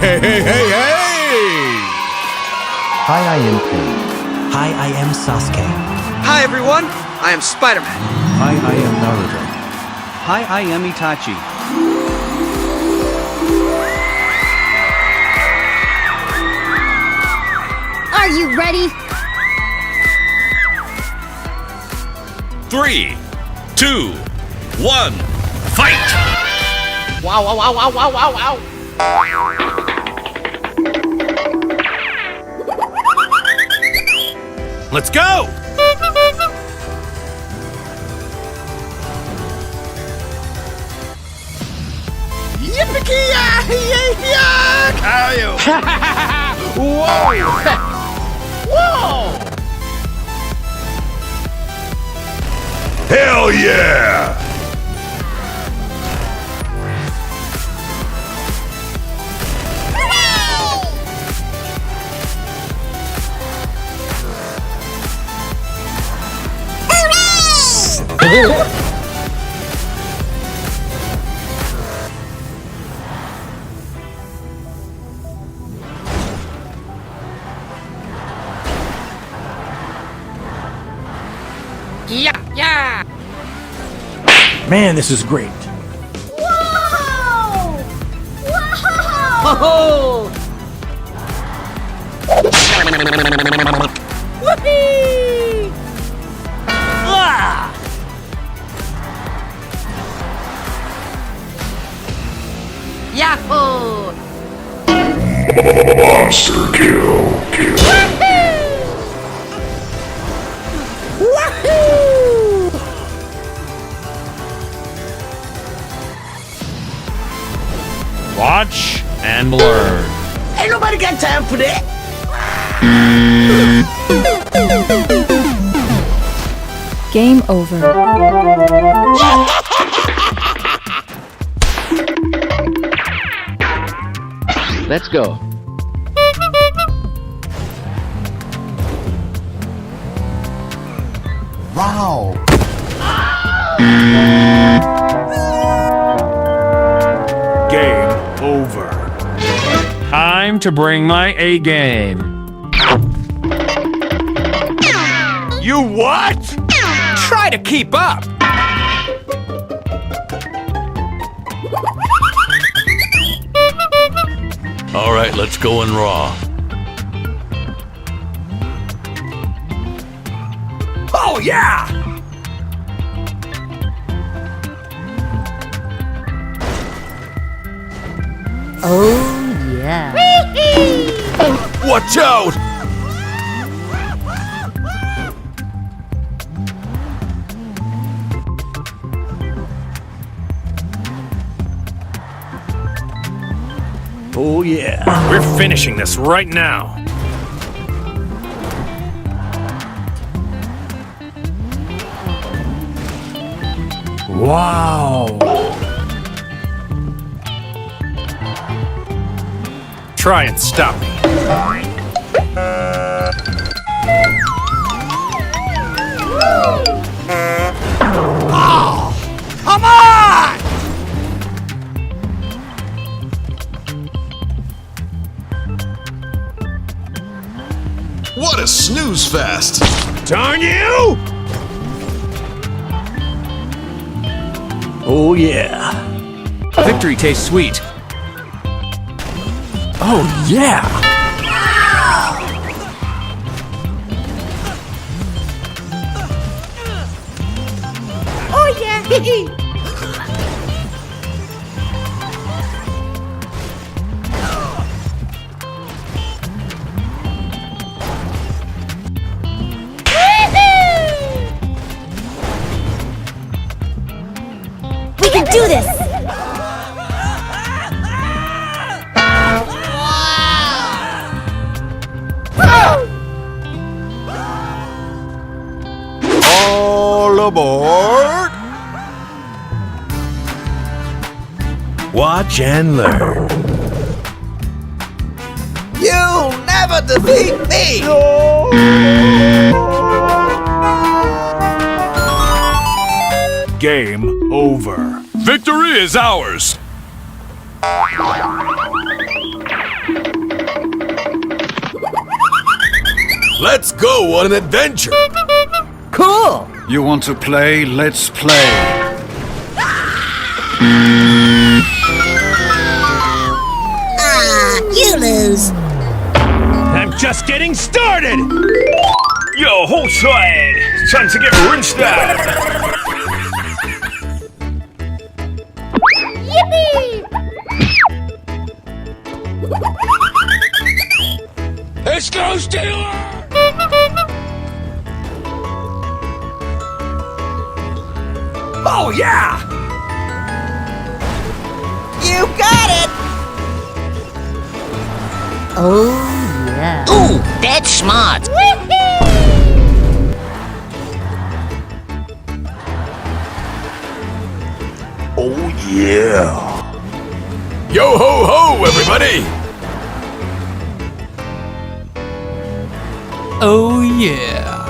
hey, hey, hey, hey! Hi, I am Ken. Hi, I am Sasuke. Hi everyone, I am Spider-Man. Hi, I am Naruto. Hi, I am Itachi. Are you ready? 3, 2, 1, fight! Wow, wow, wow, wow, wow, wow, wow. Let's go! Yippee-ki-yay! Whoa! Whoa! Hell yeah! Yeah, yeah! Man, this is great. Whoa! Whoa! Oh! Whoopee! Ah! Yahoo! Monster kill. Watch and learn. Ain't nobody got time for that. Game over. Let's go. Wow. Game over. Time to bring my A game. You what? Try to keep up. All right, let's go in raw. Oh yeah! Oh, yeah. Watch out! Oh, yeah. We're finishing this right now. Wow. Try and stop me. Come on! What a snooze fest! Darn you! Oh, yeah. Victory tastes sweet. Oh, yeah. Oh, yeah. We can do this! All aboard! Watch and learn. You'll never defeat me! Game over. Victory is ours! Let's go on an adventure. Cool! You want to play? Let's play. You lose. I'm just getting started! Yo, whole side! It's time to get rinsed out! Yippee! Let's go, Steeler! Oh, yeah! You got it! Oh, yeah. Ooh, that's smart. Oh, yeah! Yo ho ho, everybody! Oh, yeah!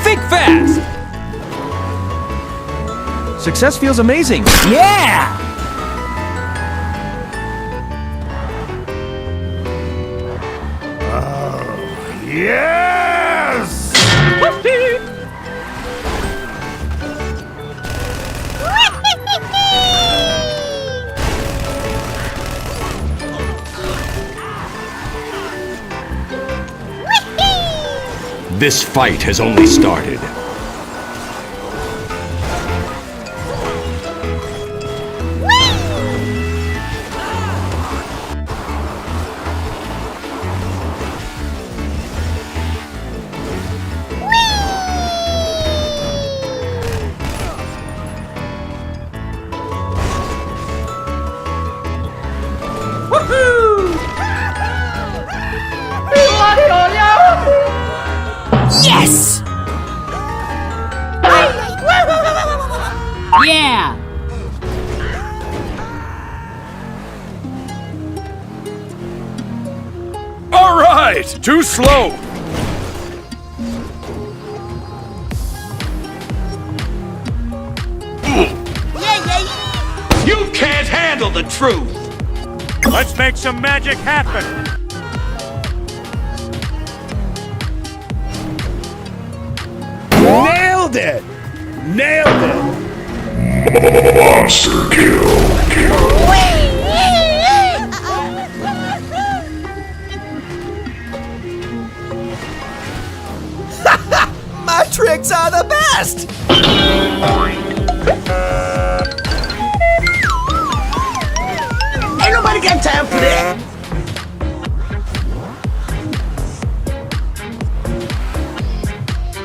Think fast! Success feels amazing! Yeah! Yes! This fight has only started. Yes! Yeah! All right! Too slow! You can't handle the truth! Let's make some magic happen! Nailed it! Nailed it! Monster kill. My tricks are the best! Ain't nobody got time for that!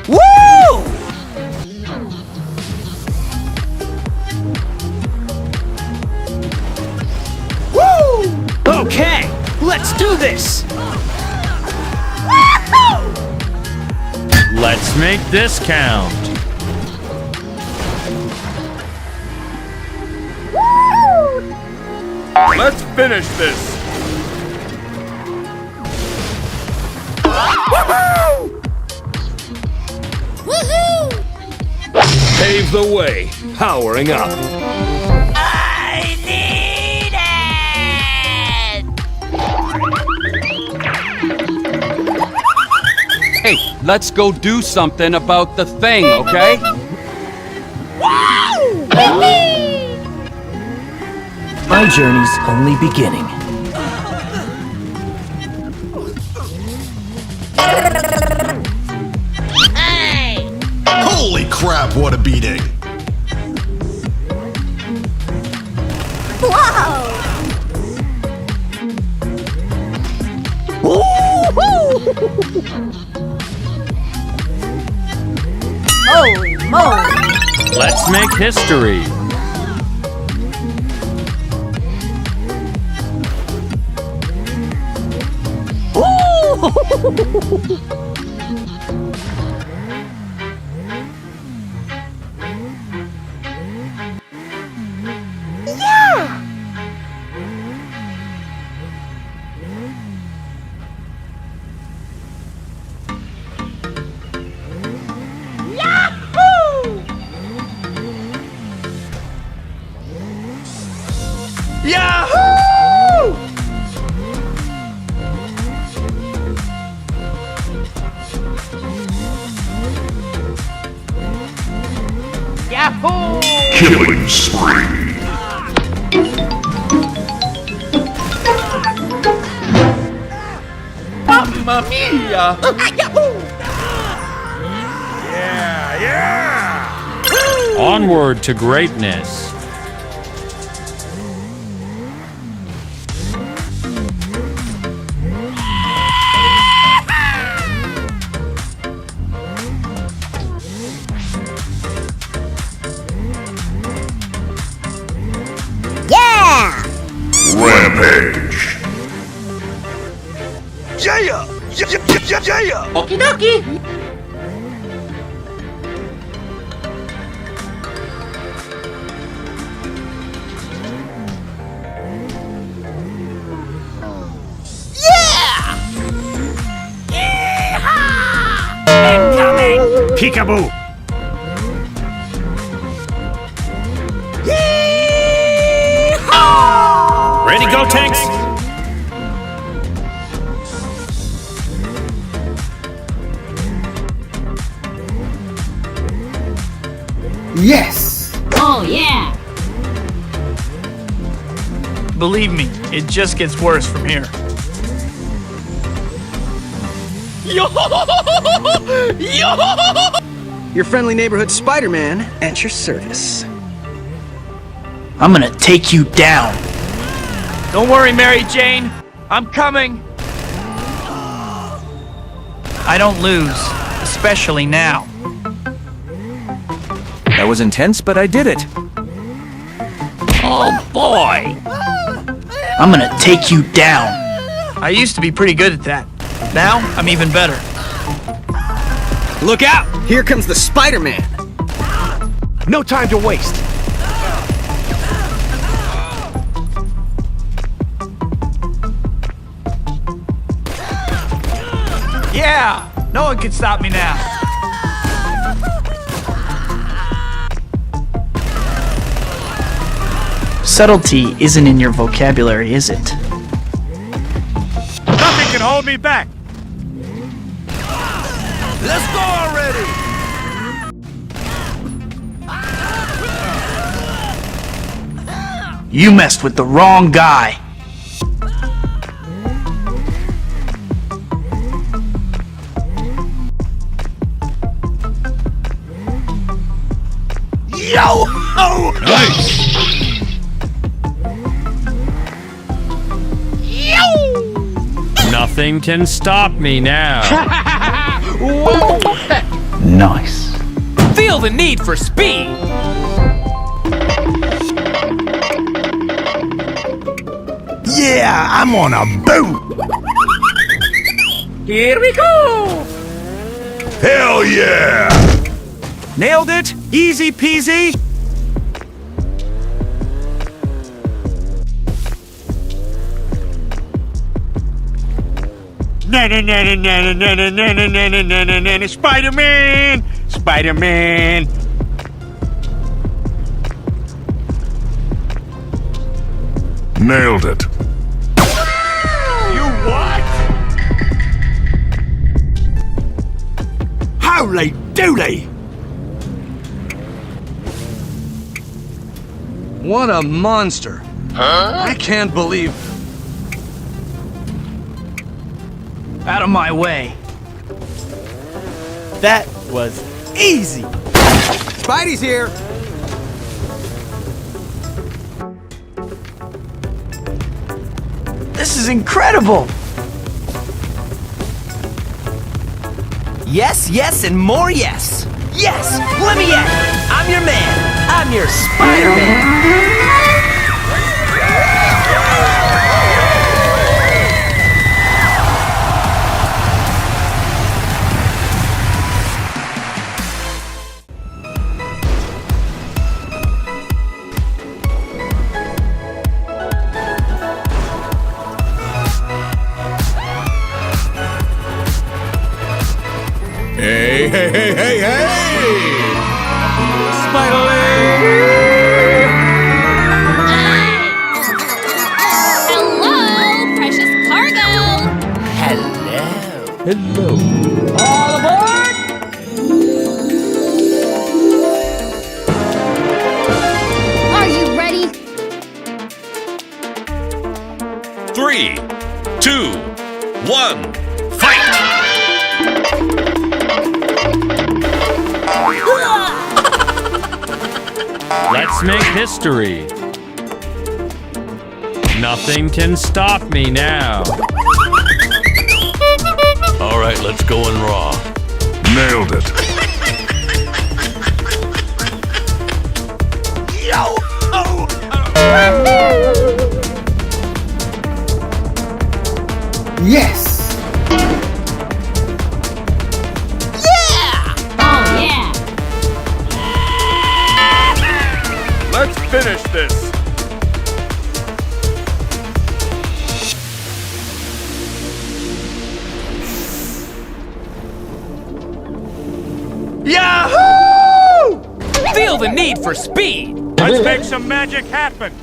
Woo! Woo! Okay, let's do this! Let's make this count. Let's finish this. Pave the way, powering up. I need it! Hey, let's go do something about the thing, okay? My journey's only beginning. Holy crap, what a beating! Holy moly! Let's make history. Yahoo! Killing spree. Mamma mia! Onward to greatness. Yeah! Rampage. Yeah! Yeah! Okie dokie. Peekaboo. Ready, go, tanks. Yes! Oh, yeah! Believe me, it just gets worse from here. Your friendly neighborhood Spider-Man at your service. I'm gonna take you down. Don't worry, Mary Jane. I'm coming. I don't lose, especially now. That was intense, but I did it. Oh boy! I'm gonna take you down. I used to be pretty good at that. Now, I'm even better. Look out! Here comes the Spider-Man! No time to waste. Yeah! No one can stop me now. Subtlety isn't in your vocabulary, is it? Nothing can hold me back. Let's go already! You messed with the wrong guy. Yo! Oh! Nice. Nothing can stop me now. Nice. Feel the need for speed. Yeah, I'm on a boat! Here we go. Hell yeah! Nailed it! Easy peasy! Spider-Man! Spider-Man! Nailed it. You what? Holy dooly! What a monster! I can't believe... Out of my way. That was easy. Spidey's here! This is incredible. Yes, yes, and more yes! Yes! Let me at it! I'm your man! I'm your Spider-Man! Hey, hey, hey, hey, hey! Hello, precious cargo! All aboard. 2, 1, fight! Let's make history. Nothing can stop me now. All right, let's go in raw. Nailed it. Yo! Oh! Yes! Oh, yeah. Let's finish this. Yahoo! Feel the need for speed. Let's make some magic happen.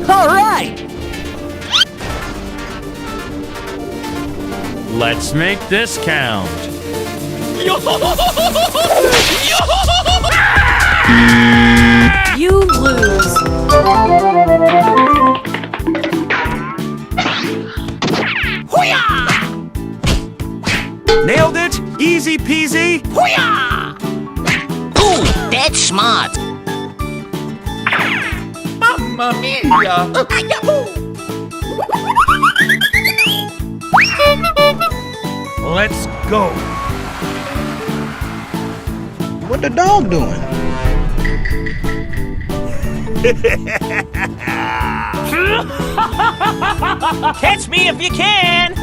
All right! Let's make this count. You lose. Nailed it! Easy peasy! Ooh, that's smart. Mamma mia! Let's go. What the dog doing? Catch me if you can!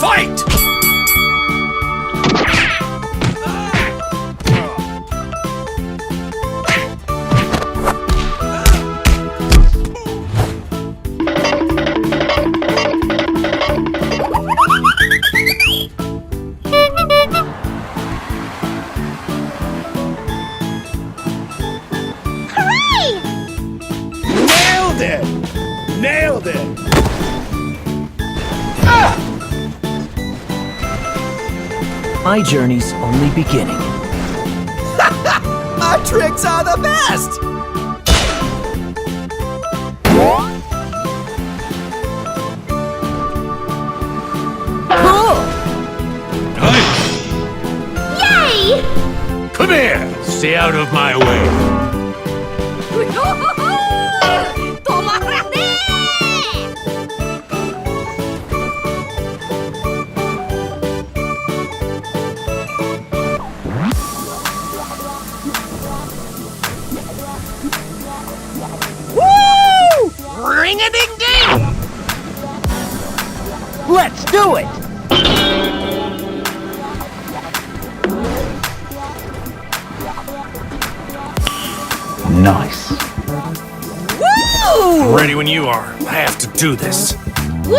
Fight! Nailed it! Nailed it! My journey's only beginning. My tricks are the best! Cool. Yay! Come here. Stay out of my way. 도망가네! Woo! Ring-a-ding-ding! Let's do it! Nice. Woo! Ready when you are. I have to do this. Woo!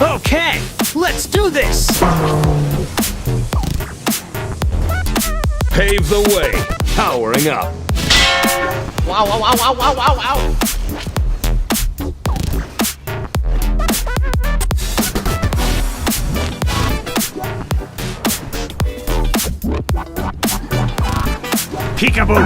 Okay, let's do this! Pave the way. Powering up. Wow, wow, wow, wow, wow, wow, wow. Peekaboo.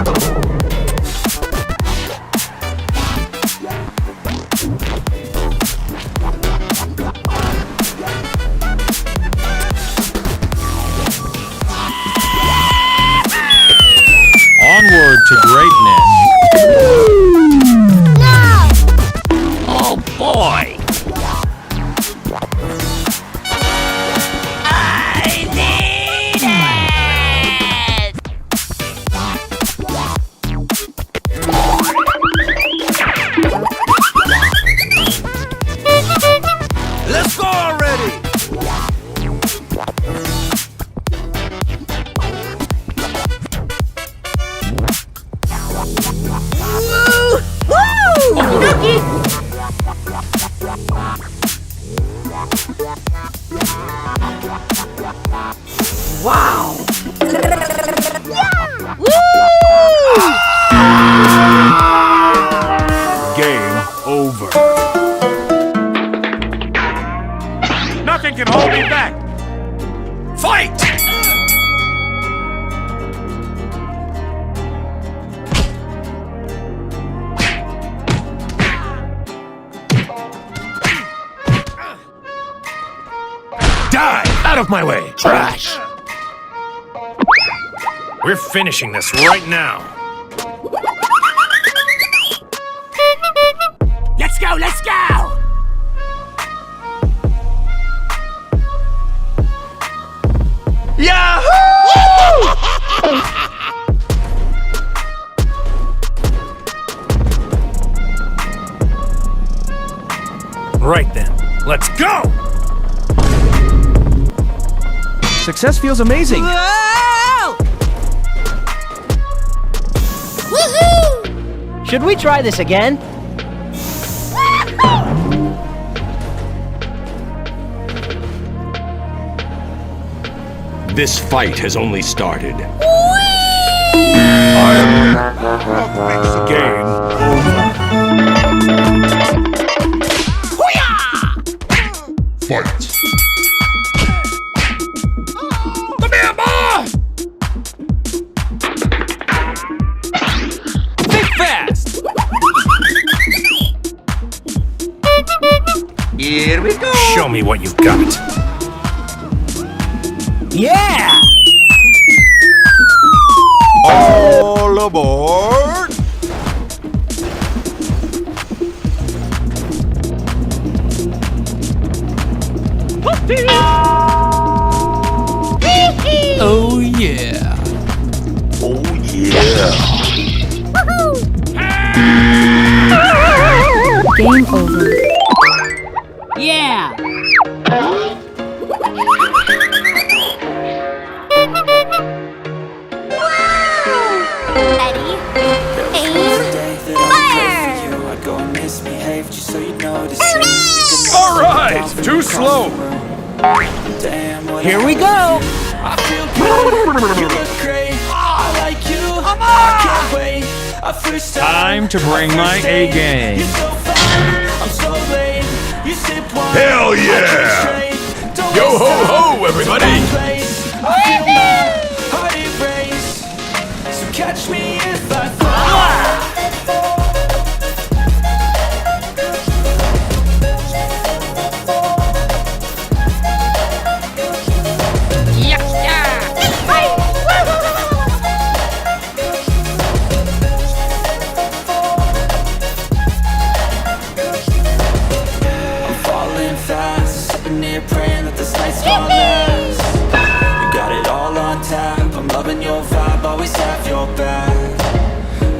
of my way! Trash! We're finishing this right now. Let's go, let's go! Yahoo! Right then, let's go! Success feels amazing. Woohoo! Should we try this again? This fight has only started. Game fight. Think fast! Here we go. Show me what you've got. Yeah! All aboard! Oh yeah. Oh yeah! Game over. Yeah! Ready? Aim! Fire! All right, too slow. Here we go! Time to bring my A game. Hell yeah! Yo ho ho, everybody! Catch me if I fall. I'm falling fast, sitting here praying that this night's gonna last. You got it all on tap, I'm loving your vibe, always have your back.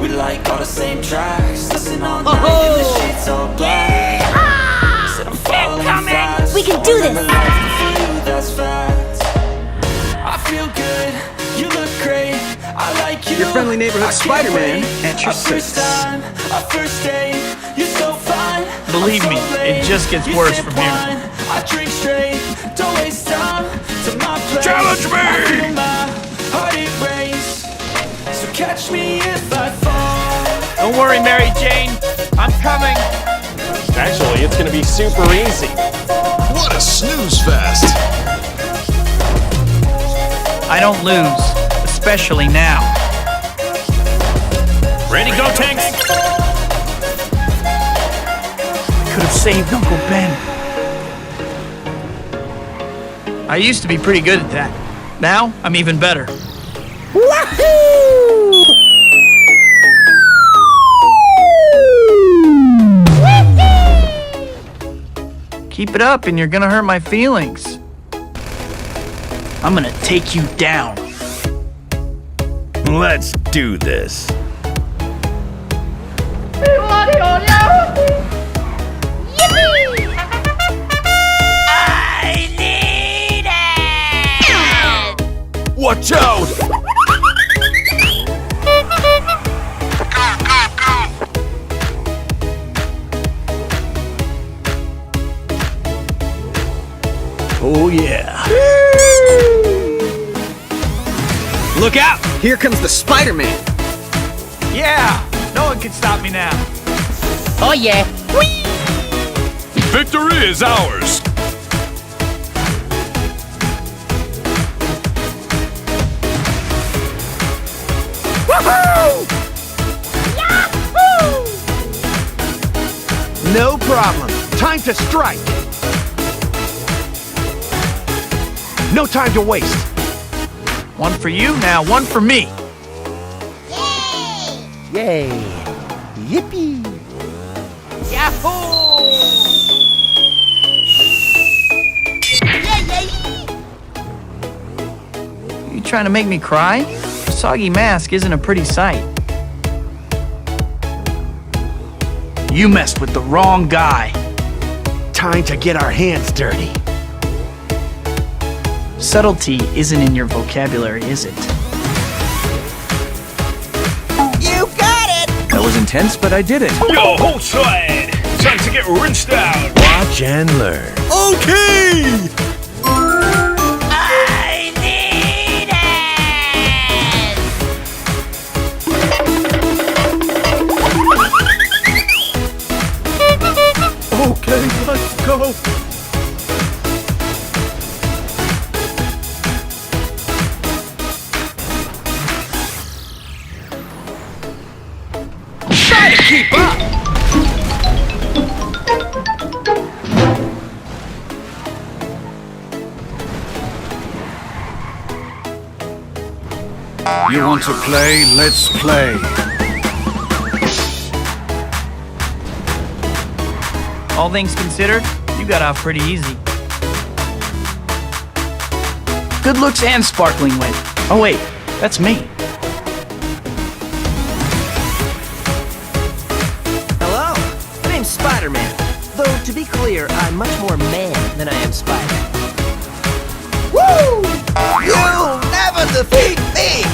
We like all the same tracks, listen all night in the sheets all black. Said I'm falling fast, We can do this. life for you, that's fact. I feel good, you look great, I like you. Your friendly neighborhood I can't Spider-Man wait. at your Our first service. time, our first date, you're so fine. Believe me, it just gets worse from here. I drink straight, don't waste time to my place. Challenge me! I feel my heart erase. So catch me if I fall. Don't worry, Mary Jane. I'm coming. Actually, it's gonna be super easy. What a snooze fest! I don't lose, especially now. Ready, go, Tanks? Could have saved Uncle Ben. I used to be pretty good at that. Now, I'm even better. Keep it up and you're gonna hurt my feelings. I'm gonna take you down. Let's do this. I need it! Watch out! Oh yeah. Look out! Here comes the Spider-Man! Yeah! No one can stop me now. Oh yeah! Victory is ours! No problem. Time to strike! No time to waste. One for you, now one for me. Yay! Yippee! Yahoo! You trying to make me cry? A soggy mask isn't a pretty sight. You messed with the wrong guy. Time to get our hands dirty. Subtlety isn't in your vocabulary, is it? You got it! That was intense, but I did it. Yo ho side! Time to get rinsed out. Watch and learn. Okay! I need it! Okay, let's go. Try to keep up! You want to play? Let's play. All things considered, you got off pretty easy. Good looks and sparkling wit. Oh wait, that's me. Hello, my name's Spider-Man. Though, to be clear, I'm much more man than I am Spider. Woo! You'll never defeat me!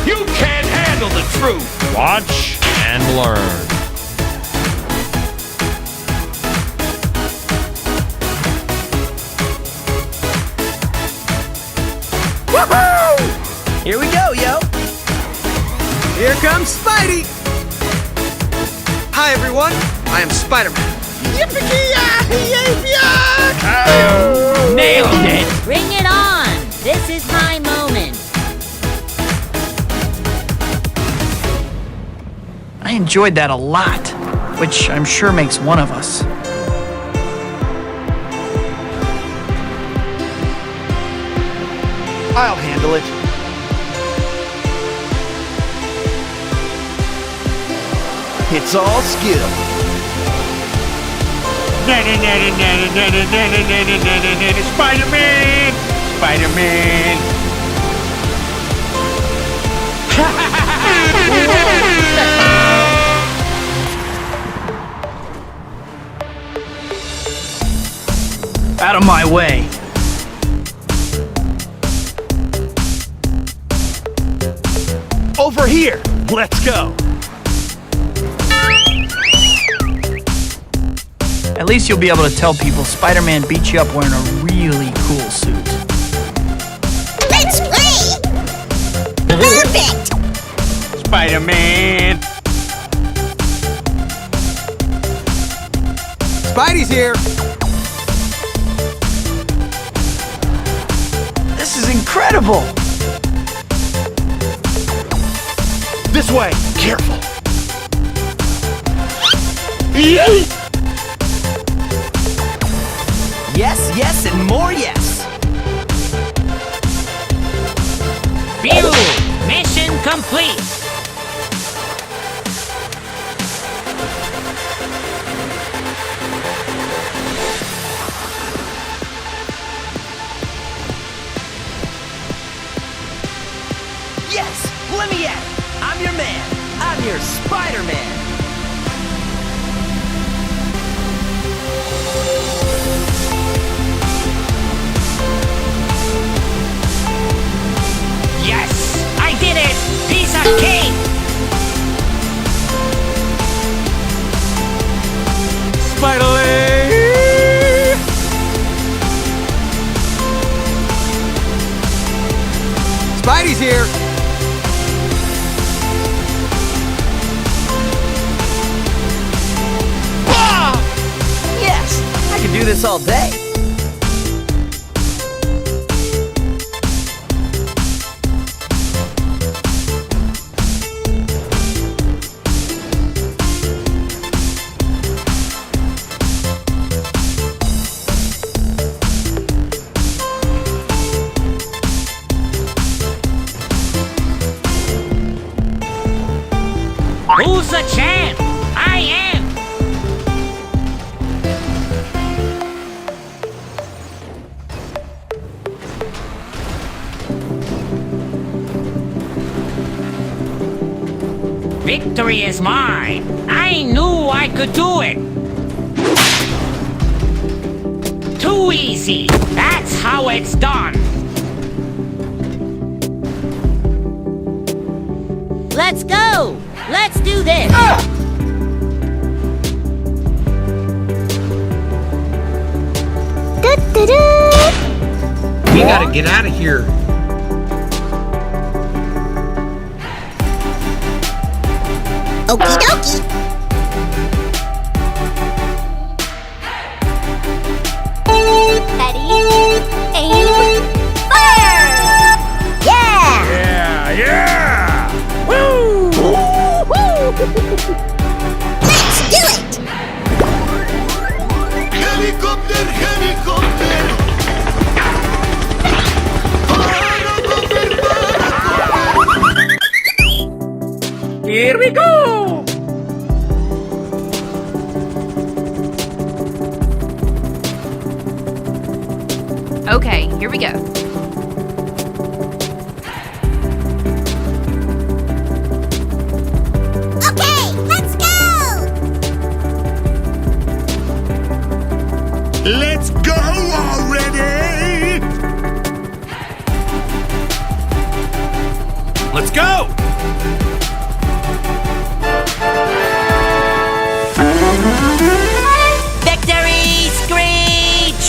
You can't handle the truth. Watch and learn. Woohoo! Here we go, yo! Here comes Spidey! Hi, everyone. I am Spider-Man. Nailed it! Bring it on! This is my moment. I enjoyed that a lot, which I'm sure makes one of us. I'll handle it. It's all skill. Spider-Man! Spider-Man! Out of my way. Over here! Let's go! At least you'll be able to tell people Spider-Man beat you up wearing a really cool suit. Let's play! Perfect! Spider-Man! Spidey's here! This is incredible! This way! Careful! Yes, yes, and more yes! Phew! Mission complete! Yes! Let me at it! I'm your man! I'm your Spider-Man! Yes! I did it! Piece of cake! Spider-Man! Spidey's here! Yes! I can do this all day! champ. I am. Victory is mine. I knew I could do it. Too easy. That's how it's done. Let's go! Let's do this! We gotta get out of here. Okie dokie! Ready, aim, fire! Yeah! Yeah! Woo! Let's do it! Helicopter, helicopter. Here we go! Okay, here we go. Okay, let's go! Let's go already. Let's go! Victory, Screech!